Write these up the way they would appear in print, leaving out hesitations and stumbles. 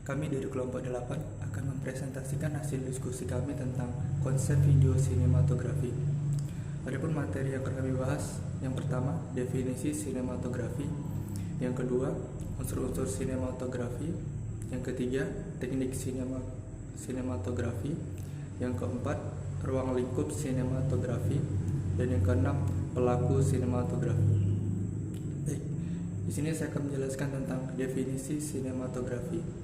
Kami dari kelompok 8 akan mempresentasikan hasil diskusi kami tentang konsep video sinematografi. Adapun materi yang akan kami bahas, yang pertama, definisi sinematografi, yang kedua, unsur-unsur sinematografi, yang ketiga, teknik sinematografi, yang keempat, ruang lingkup sinematografi, dan yang keenam, pelaku sinematografi. Baik, di sini saya akan menjelaskan tentang definisi sinematografi.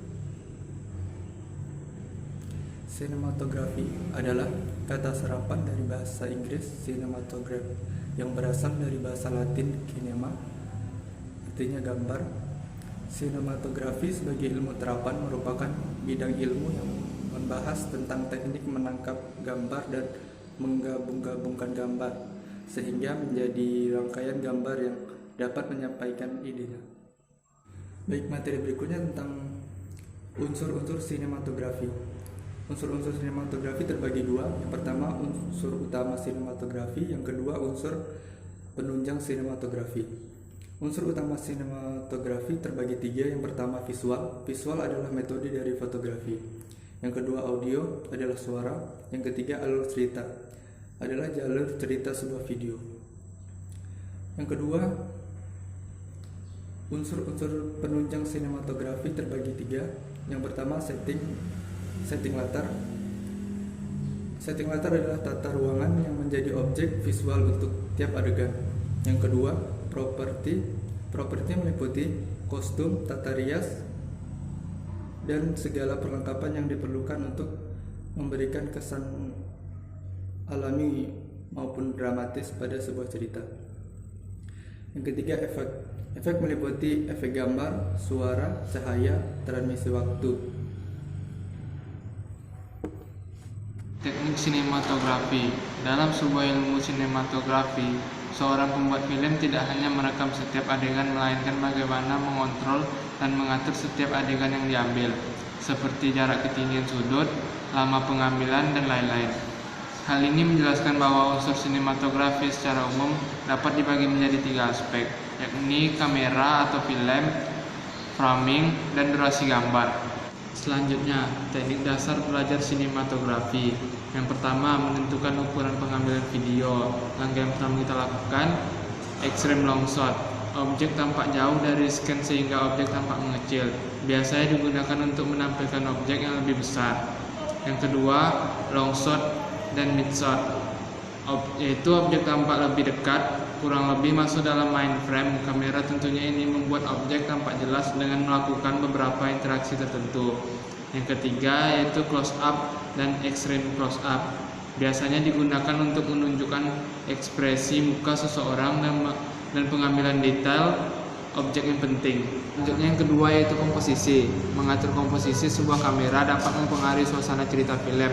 Sinematografi adalah kata serapan dari bahasa Inggris cinematograph yang berasal dari bahasa Latin kinema, artinya gambar. Sinematografi sebagai ilmu terapan merupakan bidang ilmu yang membahas tentang teknik menangkap gambar dan menggabung-gabungkan gambar sehingga menjadi rangkaian gambar yang dapat menyampaikan idenya. Baik, materi berikutnya tentang unsur-unsur sinematografi. Unsur-unsur sinematografi terbagi dua. Yang pertama, unsur utama sinematografi, yang kedua, unsur penunjang sinematografi. Unsur utama sinematografi terbagi tiga. Yang pertama, visual. Visual adalah metode dari fotografi. Yang kedua, audio adalah suara. Yang ketiga, alur cerita adalah jalur cerita sebuah video. Yang kedua, unsur-unsur penunjang sinematografi terbagi tiga. Yang pertama, setting latar. Setting latar adalah tata ruangan yang menjadi objek visual untuk tiap adegan. Yang kedua, properti. Properti meliputi kostum, tata rias, dan segala perlengkapan yang diperlukan untuk memberikan kesan alami maupun dramatis pada sebuah cerita. Yang ketiga, efek. Efek meliputi efek gambar, suara, cahaya, transmisi waktu. Teknik sinematografi. Dalam sebuah ilmu sinematografi, seorang pembuat film tidak hanya merekam setiap adegan, melainkan bagaimana mengontrol dan mengatur setiap adegan yang diambil, seperti jarak ketinggian sudut, lama pengambilan, dan lain-lain. Hal ini menjelaskan bahwa unsur sinematografi secara umum dapat dibagi menjadi tiga aspek, yakni kamera atau film, framing, dan durasi gambar. Selanjutnya, teknik dasar belajar sinematografi. Yang pertama, menentukan ukuran pengambilan video. Langkah yang pertama kita lakukan, extreme long shot. Objek tampak jauh dari scan sehingga objek tampak mengecil. Biasanya digunakan untuk menampilkan objek yang lebih besar. Yang kedua, long shot dan mid shot, yaitu objek tampak lebih dekat, kurang lebih masuk dalam mind frame kamera. Tentunya ini membuat objek tampak jelas dengan melakukan beberapa interaksi tertentu. Yang ketiga yaitu close up dan extreme close up. Biasanya digunakan untuk menunjukkan ekspresi muka seseorang dan pengambilan detail objek yang penting. Selanjutnya yang kedua yaitu komposisi. Mengatur komposisi sebuah kamera dapat mempengaruhi suasana cerita film.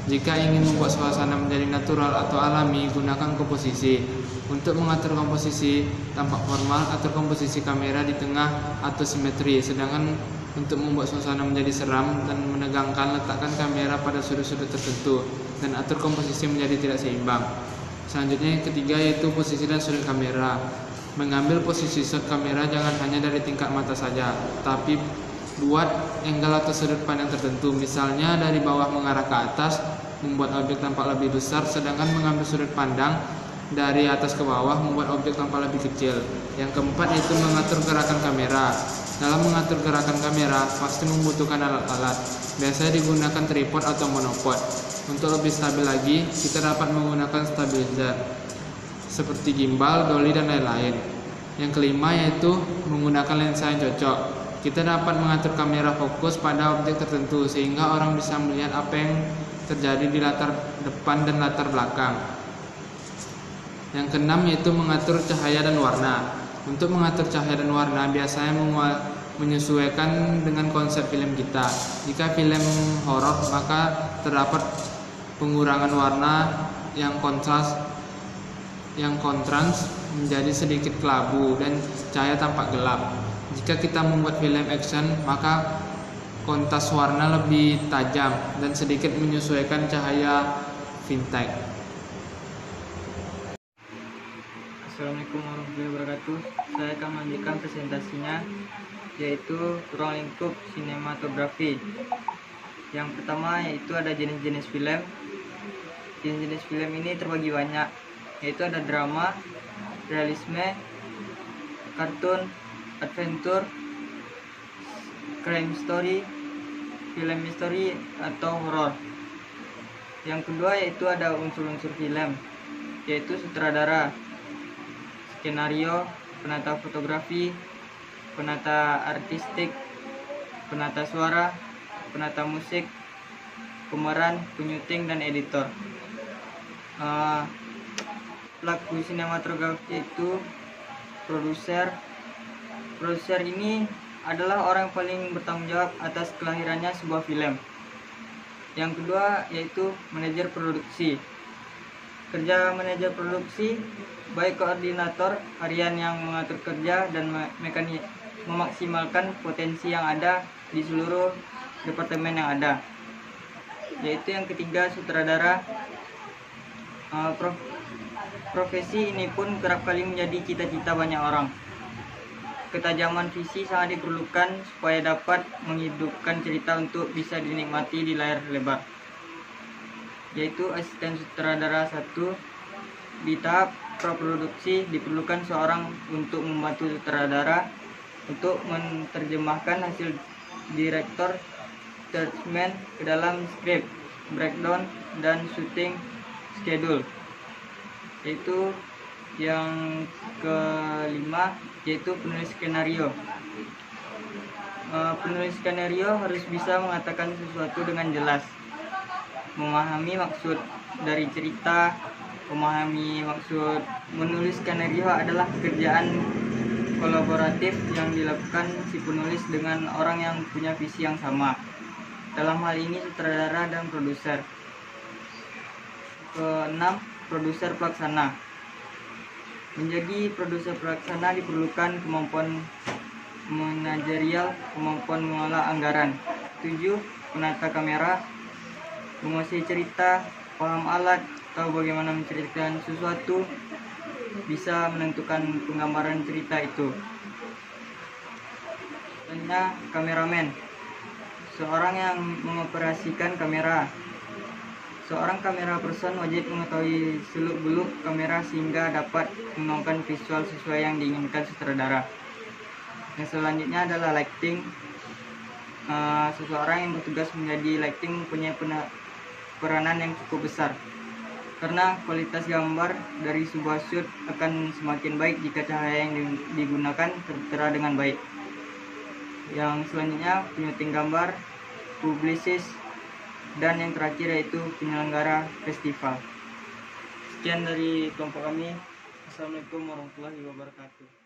Jika ingin membuat suasana menjadi natural atau alami, gunakan komposisi. Untuk mengatur komposisi tampak formal, atur komposisi kamera di tengah atau simetri. Sedangkan untuk membuat suasana menjadi seram dan menegangkan, letakkan kamera pada sudut-sudut tertentu dan atur komposisi menjadi tidak seimbang. Selanjutnya yang ketiga yaitu posisi dan sudut kamera. Mengambil posisi shot kamera jangan hanya dari tingkat mata saja, tapi buat angle atau sudut pandang tertentu. Misalnya dari bawah mengarah ke atas, membuat objek tampak lebih besar, sedangkan mengambil sudut pandang dari atas ke bawah membuat objek tampak lebih kecil. Yang keempat yaitu mengatur gerakan kamera. Dalam mengatur gerakan kamera pasti membutuhkan alat-alat. Biasanya digunakan tripod atau monopod. Untuk lebih stabil lagi, kita dapat menggunakan stabilizer seperti gimbal, dolly, dan lain-lain. Yang kelima yaitu menggunakan lensa yang cocok. Kita dapat mengatur kamera fokus pada objek tertentu sehingga orang bisa melihat apa yang terjadi di latar depan dan latar belakang. Yang keenam yaitu mengatur cahaya dan warna. Untuk mengatur cahaya dan warna biasanya menyesuaikan dengan konsep film kita. Jika film horor maka terdapat pengurangan warna yang kontras menjadi sedikit kelabu dan cahaya tampak gelap. Jika kita membuat film action maka kontras warna lebih tajam dan sedikit menyesuaikan cahaya vintage. Assalamualaikum warahmatullahi wabarakatuh. Saya akan melanjutkan presentasinya yaitu ruang lingkup sinematografi. Yang pertama yaitu ada jenis-jenis film. Jenis-jenis film ini terbagi banyak, yaitu ada drama, realisme, kartun, adventure, crime story, film misteri, atau horor. Yang kedua yaitu ada unsur-unsur film, yaitu sutradara, skenario, penata fotografi, penata artistik, penata suara, penata musik, pemeran, penyuting, dan editor. Pelaku sinematografi itu produser. Produser ini adalah orang yang paling bertanggung jawab atas kelahirannya sebuah film. Yang kedua yaitu manajer produksi. Kerja manajer produksi baik koordinator harian yang mengatur kerja dan memaksimalkan potensi yang ada di seluruh departemen yang ada. Yaitu yang ketiga sutradara. Profesi ini pun kerap kali menjadi cita-cita banyak orang. Ketajaman visi sangat diperlukan supaya dapat menghidupkan cerita untuk bisa dinikmati di layar lebar. Yaitu asisten sutradara 1. Di tahap praproduksi diperlukan seorang untuk membantu sutradara untuk menerjemahkan hasil direktor treatment ke dalam skrip, breakdown, dan syuting schedule. Yaitu yang kelima yaitu penulis skenario. Penulis skenario harus bisa mengatakan sesuatu dengan jelas, memahami maksud dari cerita, memahami maksud. Menulis skenario adalah pekerjaan kolaboratif yang dilakukan si penulis dengan orang yang punya visi yang sama. Dalam hal ini sutradara dan produser. Keenam, produser pelaksana. Menjadi produser pelaksana diperlukan kemampuan manajerial, kemampuan mengolah anggaran. 7. Penata kamera, menguasai cerita, paham alat, tahu bagaimana menceritakan sesuatu, bisa menentukan penggambaran cerita itu. Selanjutnya, kameramen. Seorang yang mengoperasikan kamera. Seorang kamera person wajib mengetahui seluk-beluk kamera sehingga dapat menuangkan visual sesuai yang diinginkan sutradara. Yang selanjutnya adalah lighting. Seseorang yang bertugas menjadi lighting mempunyai peranan yang cukup besar, karena kualitas gambar dari sebuah shoot akan semakin baik jika cahaya yang digunakan tertera dengan baik. Yang selanjutnya penyuting gambar, publisis, dan yang terakhir yaitu penyelenggara festival. Sekian dari kelompok kami. Assalamualaikum warahmatullahi wabarakatuh.